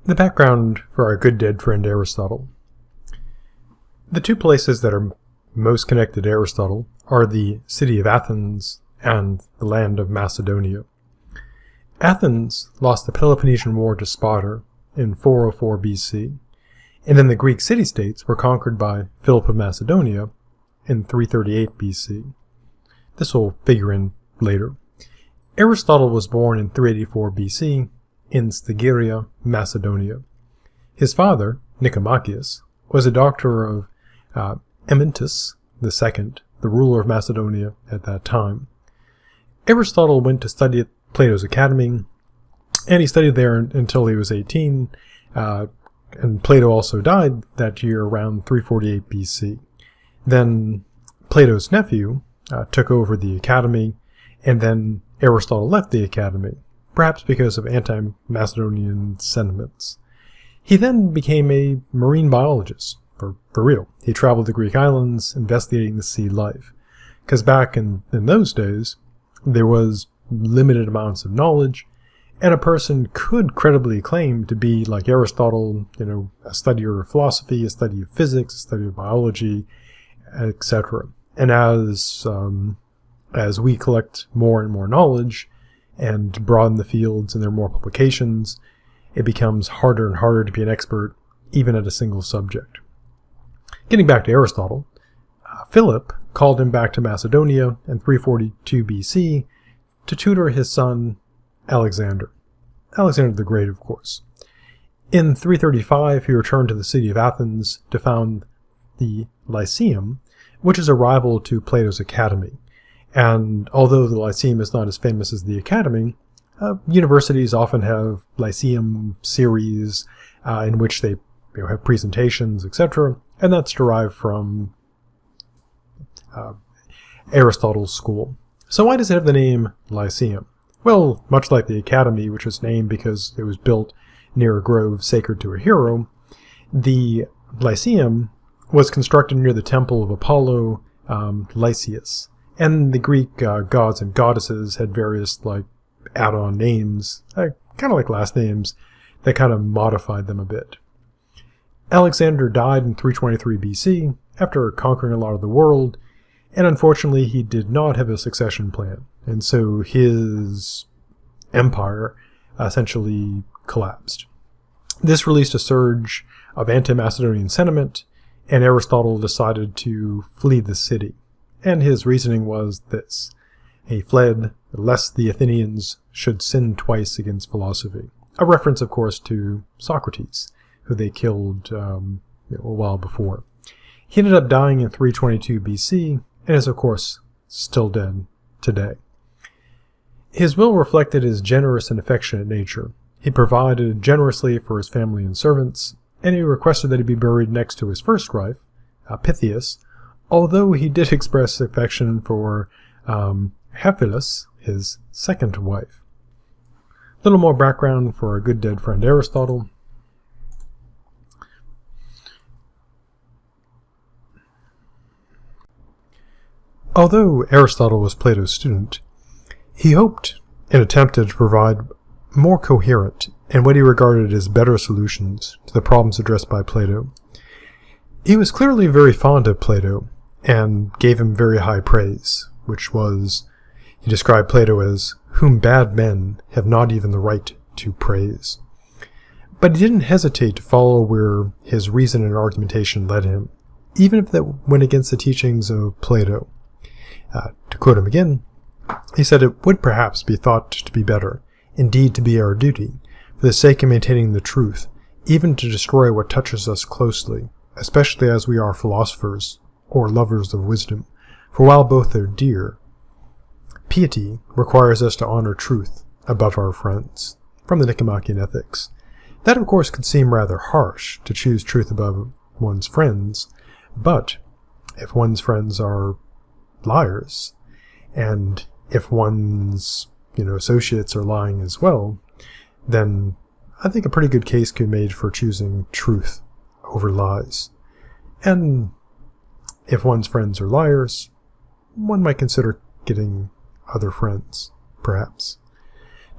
The background for our good dead friend Aristotle. The two places that are most connected to Aristotle are the city of Athens and the land of Macedonia. Athens lost the Peloponnesian War to Sparta in 404 BC, and then the Greek city-states were conquered by Philip of Macedonia in 338 BC. This will figure in later. Aristotle was born in 384 BC in Stygia, Macedonia. His father, Nicomachus, was a doctor of Amyntas II, the ruler of Macedonia at that time. Aristotle went to study at Plato's academy, and he studied there until he was 18, and Plato also died that year around 348 BC. Then Plato's nephew took over the academy, and then Aristotle left the academy, perhaps because of anti-Macedonian sentiments. He then became a marine biologist, for real. He traveled to Greek islands, investigating the sea life. Because back in those days, there was limited amounts of knowledge, and a person could credibly claim to be like Aristotle, a studier of philosophy, a study of physics, a study of biology, etc. And as we collect more and more knowledge and broaden the fields and there are more publications, it becomes harder and harder to be an expert even at a single subject. Getting back to Aristotle, Philip called him back to Macedonia in 342 BC to tutor his son Alexander. Alexander the Great, of course. In 335, he returned to the city of Athens to found the Lyceum, which is a rival to Plato's academy. And although the Lyceum is not as famous as the academy, universities often have Lyceum series in which they have presentations, etc., and that's derived from Aristotle's school. So why does it have the name Lyceum? Well, much like the academy, which was named because it was built near a grove sacred to a hero, the Lyceum was constructed near the temple of Apollo Lysias. And the Greek gods and goddesses had various add-on names, kind of like last names, that kind of modified them a bit. Alexander died in 323 BC after conquering a lot of the world, and unfortunately he did not have a succession plan, and so his empire essentially collapsed. This released a surge of anti-Macedonian sentiment, and Aristotle decided to flee the city. And his reasoning was this: he fled lest the Athenians should sin twice against philosophy. A reference, of course, to Socrates, who they killed a while before. He ended up dying in 322 BC, and is, of course, still dead today. His will reflected his generous and affectionate nature. He provided generously for his family and servants, and he requested that he be buried next to his first wife, Pythias, although he did express affection for Hephaestus, his second wife. A little more background for our good dead friend Aristotle. Although Aristotle was Plato's student, he hoped and attempted to provide more coherent and what he regarded as better solutions to the problems addressed by Plato. He was clearly very fond of Plato and gave him very high praise, which was, he described Plato as whom bad men have not even the right to praise. But he didn't hesitate to follow where his reason and argumentation led him, even if that went against the teachings of Plato. To quote him again, he said, "It would perhaps be thought to be better, indeed to be our duty, for the sake of maintaining the truth, even to destroy what touches us closely, especially as we are philosophers, or lovers of wisdom, for while both are dear, piety requires us to honor truth above our friends." From the Nicomachean Ethics. That, of course, could seem rather harsh, to choose truth above one's friends, but if one's friends are liars, and if one's associates are lying as well, then I think a pretty good case could be made for choosing truth over lies. And if one's friends are liars, one might consider getting other friends, perhaps.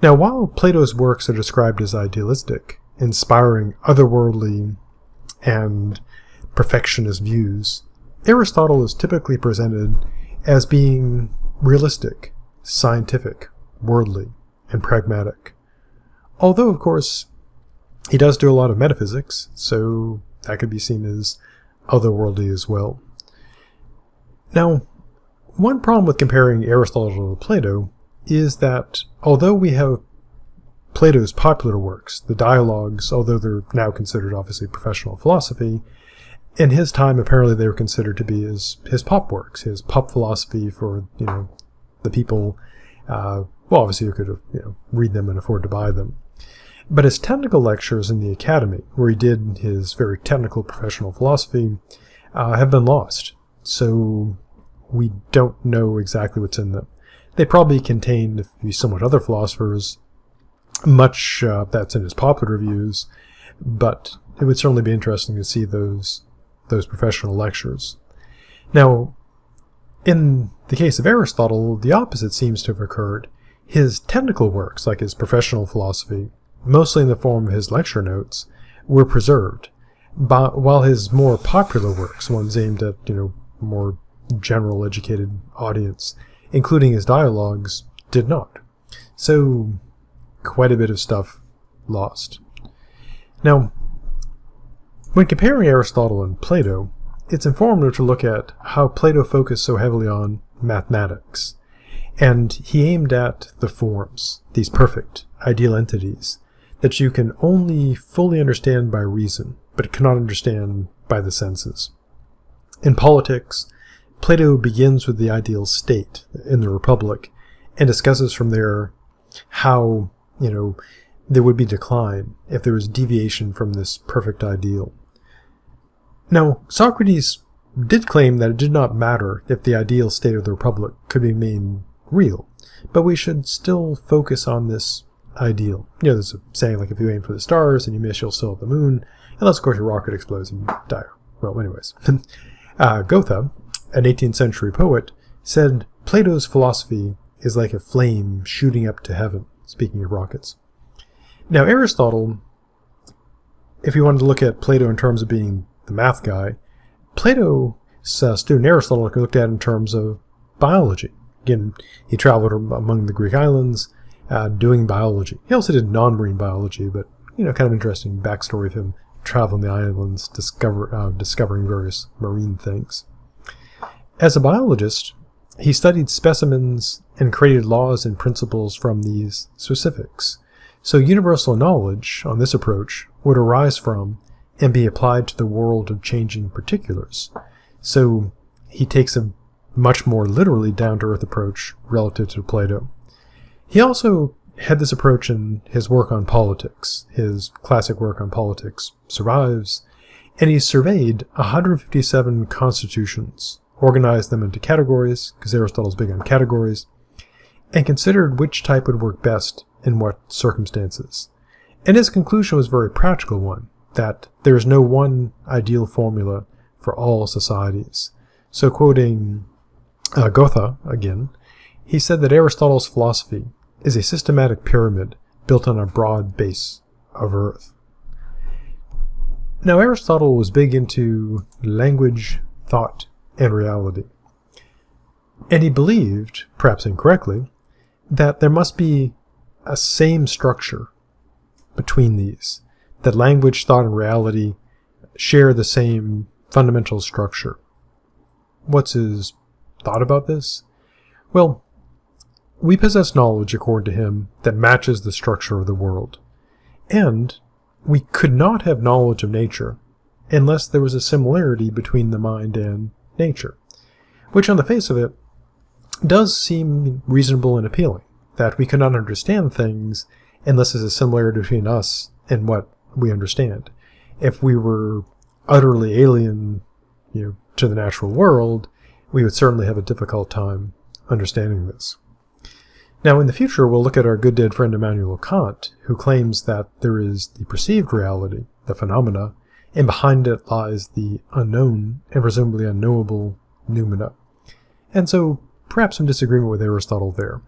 Now, while Plato's works are described as idealistic inspiring otherworldly and perfectionist views, Aristotle is typically presented as being realistic, scientific, worldly, and pragmatic. Although, of course, he does do a lot of metaphysics, so that could be seen as otherworldly as well. Now, one problem with comparing Aristotle to Plato is that although we have Plato's popular works, the dialogues, although they're now considered obviously professional philosophy, in his time apparently they were considered to be his pop works, his pop philosophy for, the people, obviously who could, read them and afford to buy them. But his technical lectures in the academy, where he did his very technical professional philosophy, have been lost. So we don't know exactly what's in them. They probably contained, if you somewhat other philosophers, much that's in his popular reviews, but it would certainly be interesting to see those professional lectures. Now, in the case of Aristotle, the opposite seems to have occurred. His technical works, like his professional philosophy, mostly in the form of his lecture notes, were preserved, while his more popular works, ones aimed at more general educated audience, including his dialogues, did not. So quite a bit of stuff lost. Now, when comparing Aristotle and Plato, it's informative to look at how Plato focused so heavily on mathematics, and he aimed at the forms, these perfect, ideal entities, that you can only fully understand by reason, but cannot understand by the senses. In politics, Plato begins with the ideal state in the Republic, and discusses from there how, there would be decline if there was deviation from this perfect ideal. Now, Socrates did claim that it did not matter if the ideal state of the Republic could be made real, but we should still focus on this ideal. There's a saying like, if you aim for the stars and you miss, you'll still hit the moon, unless of course your rocket explodes and you die. Well, anyways. Goethe, an 18th century poet, said Plato's philosophy is like a flame shooting up to heaven, speaking of rockets. Now, Aristotle, if you wanted to look at Plato in terms of being the math guy, Plato's student Aristotle looked at in terms of biology. Again, he traveled among the Greek islands doing biology. He also did non-marine biology, but, kind of interesting backstory of him traveling the islands, discovering various marine things. As a biologist, he studied specimens and created laws and principles from these specifics. So universal knowledge on this approach would arise from and be applied to the world of changing particulars. So he takes a much more literally down-to-earth approach relative to Plato. He also had this approach in his work on politics. His classic work on politics survives, and he surveyed 157 constitutions, organized them into categories, because Aristotle's big on categories, and considered which type would work best in what circumstances. And his conclusion was a very practical one, that there is no one ideal formula for all societies. So quoting Goethe again, he said that Aristotle's philosophy is a systematic pyramid built on a broad base of earth. Now, Aristotle was big into language, thought, and reality. And he believed, perhaps incorrectly, that there must be a same structure between these, that language, thought, and reality share the same fundamental structure. What's his thought about this? Well, we possess knowledge, according to him, that matches the structure of the world. And we could not have knowledge of nature unless there was a similarity between the mind and nature, which on the face of it does seem reasonable and appealing, that we cannot understand things unless there's a similarity between us and what we understand. If we were utterly alien, to the natural world, we would certainly have a difficult time understanding this. Now, in the future, we'll look at our good dead friend Immanuel Kant, who claims that there is the perceived reality, the phenomena, and behind it lies the unknown and presumably unknowable noumena. And so, perhaps some disagreement with Aristotle there.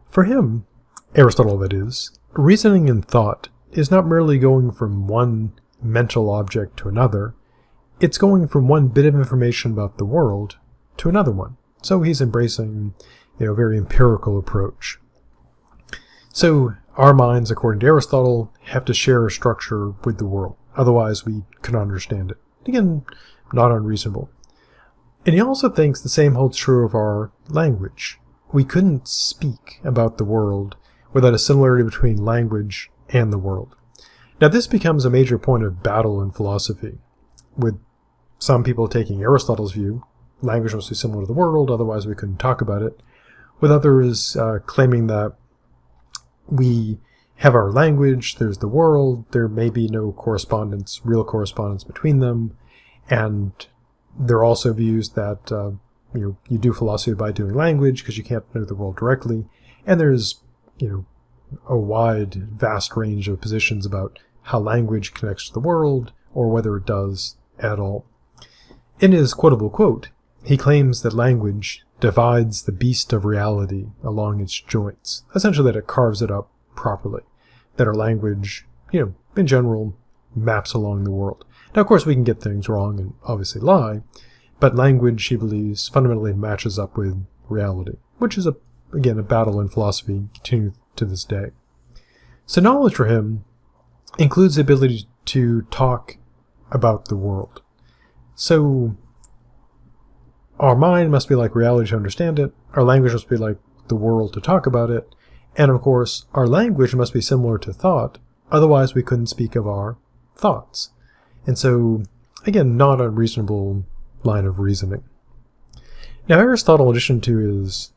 For him, Aristotle that is, reasoning and thought is not merely going from one mental object to another, it's going from one bit of information about the world to another one. So he's embracing a very empirical approach. So our minds, according to Aristotle, have to share a structure with the world. Otherwise, we cannot understand it. Again, not unreasonable. And he also thinks the same holds true of our language. We couldn't speak about the world without a similarity between language and the world. Now, this becomes a major point of battle in philosophy, with some people taking Aristotle's view, language must be similar to the world, otherwise we couldn't talk about it, with others claiming that we have our language, there's the world, there may be no correspondence, real correspondence between them, and there are also views that you do philosophy by doing language because you can't know the world directly, and there's a wide, vast range of positions about how language connects to the world, or whether it does at all. In his quotable quote, he claims that language divides the beast of reality along its joints, essentially that it carves it up properly, that our language, in general, maps along the world. Now, of course, we can get things wrong and obviously lie, but language, he believes, fundamentally matches up with reality, which is, again, a battle in philosophy continuing to this day. So knowledge for him includes the ability to talk about the world. So our mind must be like reality to understand it, our language must be like the world to talk about it, and of course, our language must be similar to thought, otherwise we couldn't speak of our thoughts. And so, again, not a reasonable line of reasoning. Now, Aristotle, in addition to his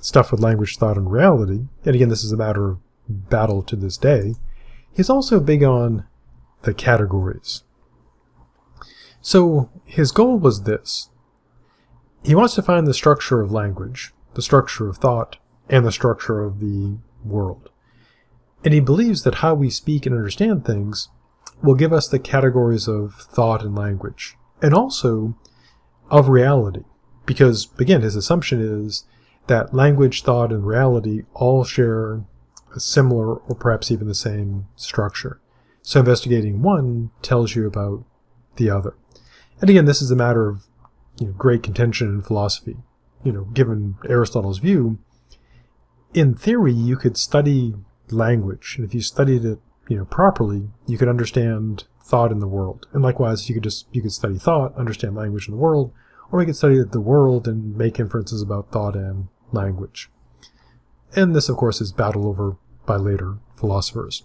stuff with language, thought, and reality, and again, this is a matter of battle to this day, he's also big on the categories. So his goal was this. He wants to find the structure of language, the structure of thought, and the structure of the world. And he believes that how we speak and understand things will give us the categories of thought and language, and also of reality. Because, again, his assumption is that language, thought, and reality all share a similar or perhaps even the same structure. So investigating one tells you about the other. And again, this is a matter of great contention in philosophy. Given Aristotle's view, in theory, you could study language, and if you studied it, properly, you could understand thought in the world. And likewise, you could study thought, understand language in the world, or we could study the world and make inferences about thought and language. And this, of course, is battled over by later philosophers.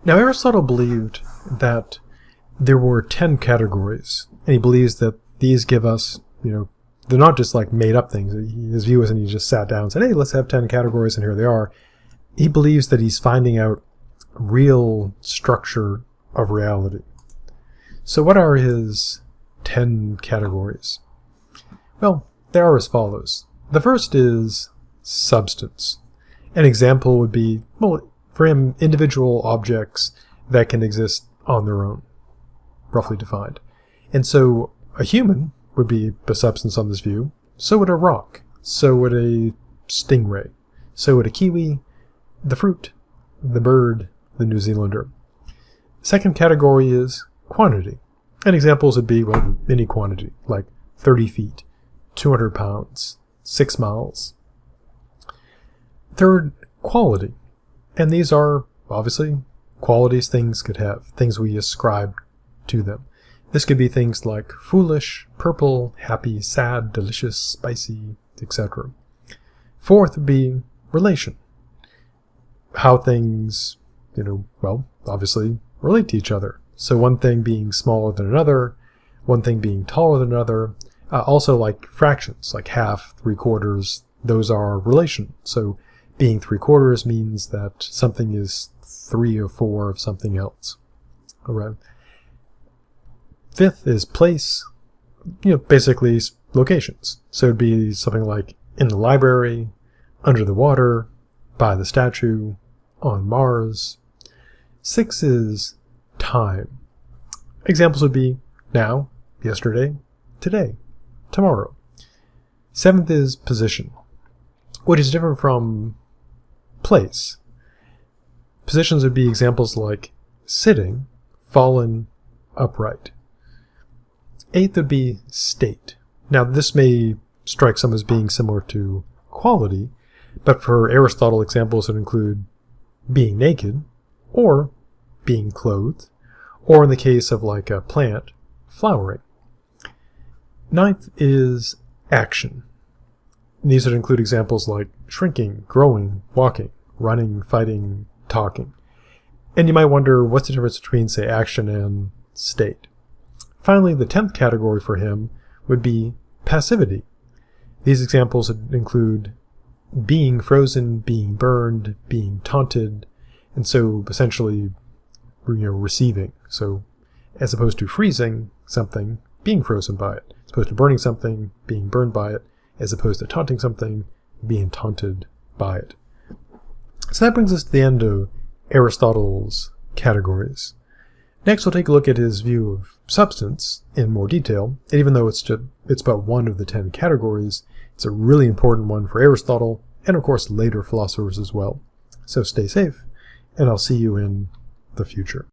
Now, Aristotle believed that there were 10 categories, and he believes that these give us, they're not just like made up things. His view isn't he just sat down and said, hey, let's have 10 categories, and here they are. He believes that he's finding out real structure of reality. So what are his 10 categories? Well, they are as follows. The first is substance. An example would be, for him, individual objects that can exist on their own, roughly defined. And so a human would be a substance on this view. So would a rock. So would a stingray. So would a kiwi, the fruit, the bird, the New Zealander. Second category is quantity. And examples would be, any quantity, like 30 feet, 200 pounds, 6 miles. Third, quality. And these are, obviously, qualities things could have, things we ascribe to them. This could be things like foolish, purple, happy, sad, delicious, spicy, etc. Fourth would be relation. How things, obviously relate to each other. So one thing being smaller than another, one thing being taller than another. Also like fractions, like half, 3/4, those are relation. So being 3/4 means that something is 3 or 4 of something else. All right. Fifth is place, basically locations. So it'd be something like in the library, under the water, by the statue, on Mars. 6 is time. Examples would be now, yesterday, today, tomorrow. 7th is position, which is different from place. Positions would be examples like sitting, fallen, upright. Eighth would be state. Now this may strike some as being similar to quality, but for Aristotle, examples would include being naked, or being clothed, or in the case of like a plant, flowering. Ninth is action. These would include examples like shrinking, growing, walking, running, fighting, talking. And you might wonder, what's the difference between, say, action and state? Finally, the 10th category for him would be passivity. These examples would include being frozen, being burned, being taunted, and so essentially, receiving. So as opposed to freezing something, being frozen by it. As opposed to burning something, being burned by it. As opposed to taunting something, being taunted by it. So that brings us to the end of Aristotle's categories. Next, we'll take a look at his view of substance in more detail. And even though it's but one of the 10 categories, it's a really important one for Aristotle, and of course later philosophers as well. So stay safe, and I'll see you in the future.